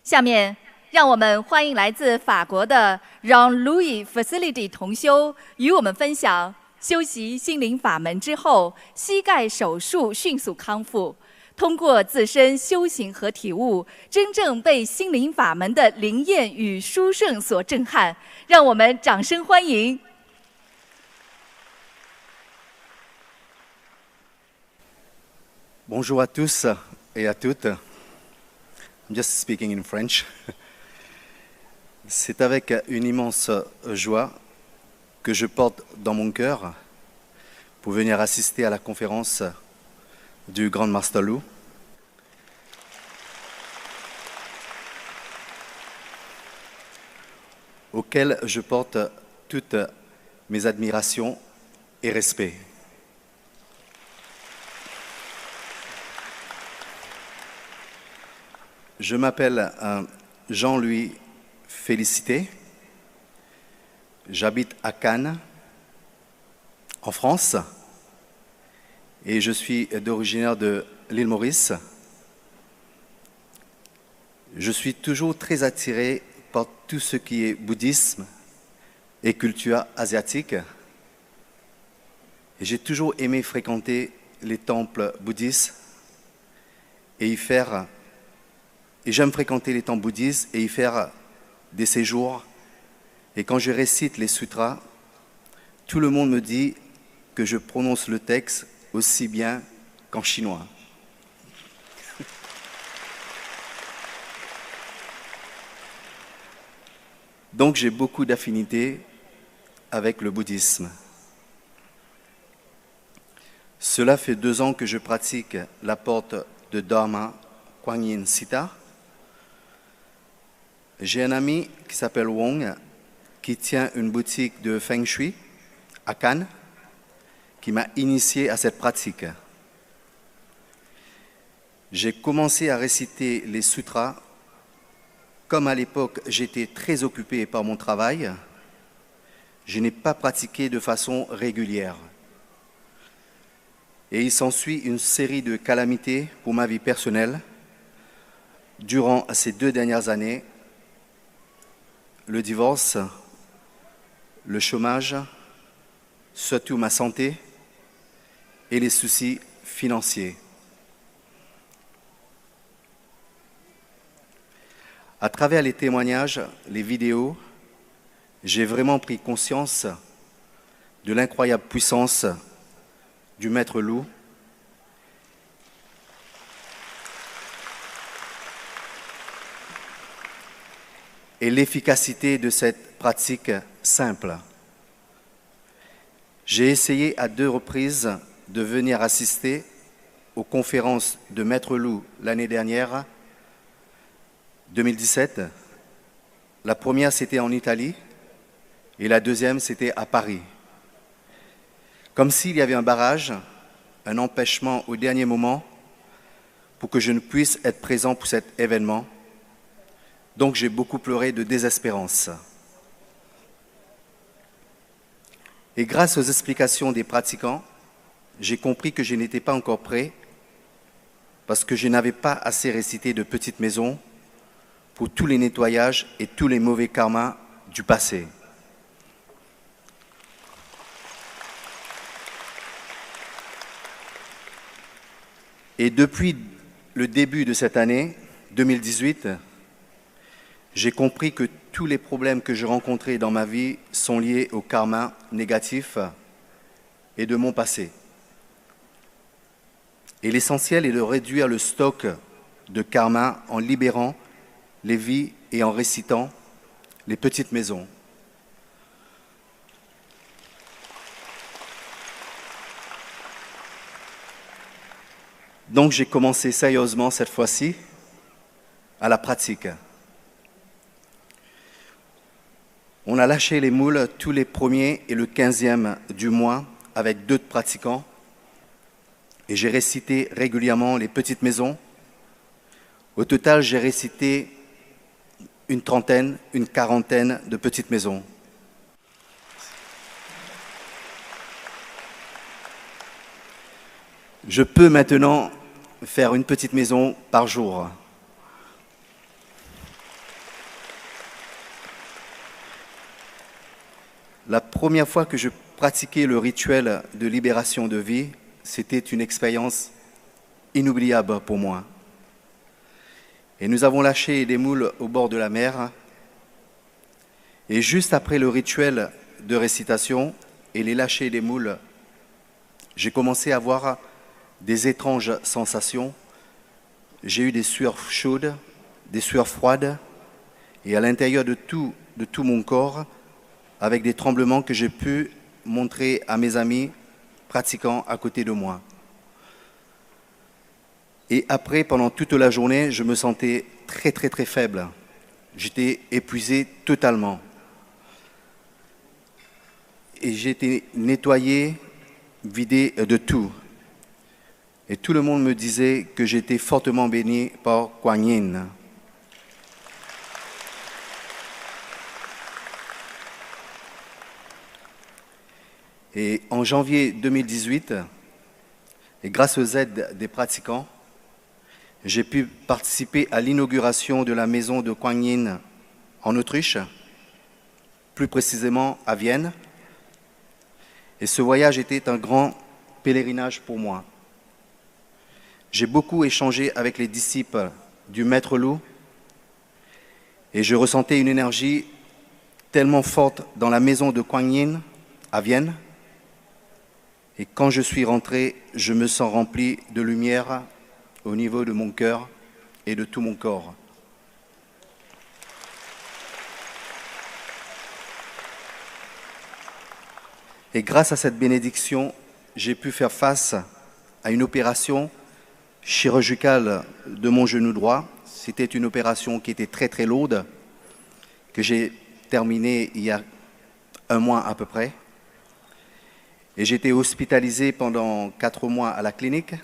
下面，让我们欢迎来自法国的让 Louis Facility 同修与我们分享修习心灵法门之后，膝盖手术迅速康复，通过自身修行和体悟，真正被心灵法门的灵验与殊胜所震撼。让我们掌声欢迎。Bonjour à tous et à toutes. I'm just speaking in French. C'est avec une immense joie que je porte dans mon cœur pour venir assister à la conférence du Grand Master Lu. Auquel je porte toutes mes admirations et respects. Je m'appelle Jean-Louis Félicité. J'habite à Cannes, en France, et je suis originaire de l'île Maurice. Je suis toujours très attiré par tout ce qui est bouddhisme et culture asiatique. Et j'ai toujours aimé fréquenter les temples bouddhistes et j'aime fréquenter les temples bouddhistes et y faire des séjours. Et quand je récite les sutras, tout le monde me dit que je prononce le texte aussi bien qu'en chinois. Donc j'ai beaucoup d'affinités avec le bouddhisme. Cela fait 2 ans que je pratique la porte de Dharma Kuan Yin Sita. J'ai un ami qui s'appelle Wong, qui tient une boutique de Feng Shui à Cannes, qui m'a initié à cette pratique. J'ai commencé à réciter les sutras. Comme à l'époque, j'étais très occupé par mon travail, je n'ai pas pratiqué de façon régulière. Et il s'ensuit une série de calamités pour ma vie personnelle. Durant ces 2 dernières années, le divorce, le chômage, surtout ma santé et les soucis financiers. À travers les témoignages, les vidéos, j'ai vraiment pris conscience de l'incroyable puissance du Maître Lu et l'efficacité de cette pratique simple. J'ai essayé à 2 reprises de venir assister aux conférences de Maître Lu l'année dernière, 2017. La première, c'était en Italie et la deuxième, c'était à Paris. Comme s'il y avait un barrage, un empêchement au dernier moment pour que je ne puisse être présent pour cet événement. Donc j'ai beaucoup pleuré de désespérance. Et grâce aux explications des pratiquants, j'ai compris que je n'étais pas encore prêt parce que je n'avais pas assez récité de petites maisons pour tous les nettoyages et tous les mauvais karmas du passé. Et depuis le début de cette année, 2018, j'ai compris que tous les problèmes que je rencontrais dans ma vie sont liés au karma négatif et de mon passé. Et l'essentiel est de réduire le stock de karma en libérant les vies et en récitant les petites maisons. Donc j'ai commencé sérieusement cette fois-ci à la pratique. On a lâché les moules tous les 1er et le 15e du mois avec 2 pratiquants et j'ai récité régulièrement les petites maisons. Au total, j'ai récité une 30aine, une 40aine de petites maisons. Je peux maintenant faire une petite maison par jour. La première fois que je pratiquais le rituel de libération de vie, c'était une expérience inoubliable pour moi. Et nous avons lâché des moules au bord de la mer. Et juste après le rituel de récitation et les lâchers des moules, j'ai commencé à avoir des étranges sensations. J'ai eu des sueurs chaudes, des sueurs froides, et à l'intérieur de tout mon corps, avec des tremblements que j'ai pu montrer à mes amis pratiquant à côté de moi. Et après, pendant toute la journée, je me sentais très très très faible. J'étais épuisé totalement. Et j'ai été nettoyé, vidé de tout. Et tout le monde me disait que j'étais fortement béni par Kuan Yin. Et en janvier 2018, et grâce aux aides des pratiquants, j'ai pu participer à l'inauguration de la maison de Kuan Yin en Autriche, plus précisément à Vienne. Et ce voyage était un grand pèlerinage pour moi. J'ai beaucoup échangé avec les disciples du Maître Loup et je ressentais une énergie tellement forte dans la maison de Kuan Yin à Vienne. Et quand je suis rentré, je me sens rempli de lumière au niveau de mon cœur et de tout mon corps. Et grâce à cette bénédiction, j'ai pu faire face à une opération chirurgicale de mon genou droit. C'était une opération qui était très très lourde, que j'ai terminée il y a un mois à peu près. Et j'ai été hospitalisé pendant 4 mois à la clinique.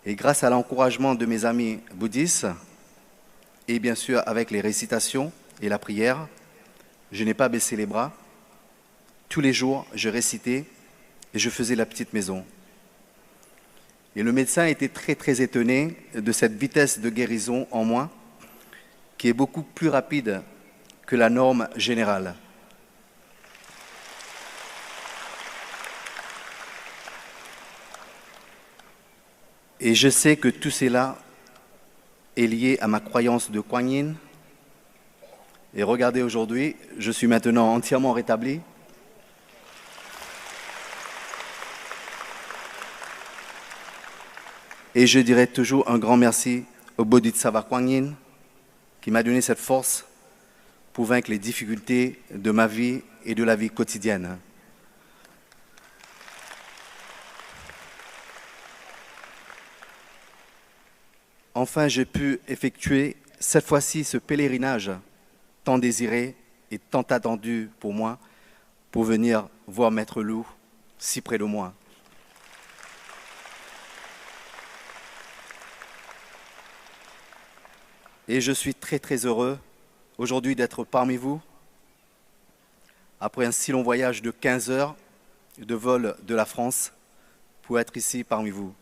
Et grâce à l'encouragement de mes amis bouddhistes, et bien sûr avec les récitations et la prière, je n'ai pas baissé les bras. Tous les jours, je récitais et je faisais la petite maison. Et le médecin était très très étonné de cette vitesse de guérison en moi, qui est beaucoup plus rapide que la norme générale. Et je sais que tout cela est lié à ma croyance de Kuan Yin. Et regardez aujourd'hui, je suis maintenant entièrement rétabli. Et je dirai toujours un grand merci au Bodhisattva Kuan Yin qui m'a donné cette force pour vaincre les difficultés de ma vie et de la vie quotidienne. Enfin, j'ai pu effectuer cette fois-ci ce pèlerinage tant désiré et tant attendu pour moi pour venir voir Maître Loup si près de moi. Et je suis très très heureux aujourd'hui d'être parmi vous après un si long voyage de 15 heures de vol de la France pour être ici parmi vous.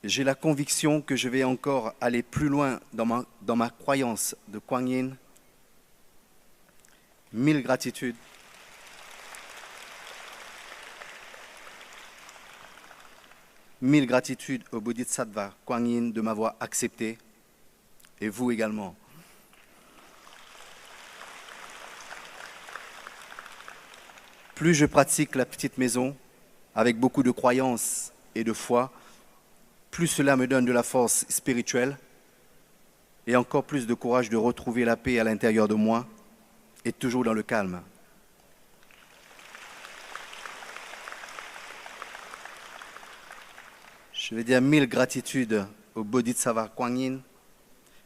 J'ai la conviction que je vais encore aller plus loin dans ma croyance de Kuan Yin. 1000 gratitudes. Mille gratitudes au Bodhisattva Kuan Yin de m'avoir accepté, et vous également. Plus je pratique la petite maison, avec beaucoup de croyance et de foi, plus cela me donne de la force spirituelle et encore plus de courage de retrouver la paix à l'intérieur de moi et toujours dans le calme. Je vais dire 1000 gratitudes au Bodhisattva Kuan Yin,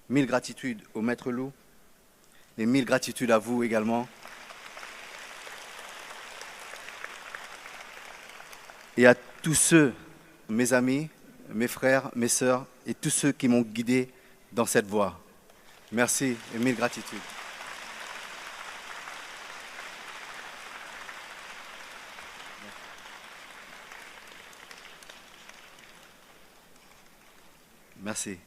1000 gratitudes au Maître Loup et 1000 gratitudes à vous également. Et à tous ceux, mes amis, mes frères, mes sœurs et tous ceux qui m'ont guidé dans cette voie. Merci et 1000 gratitudes. Merci.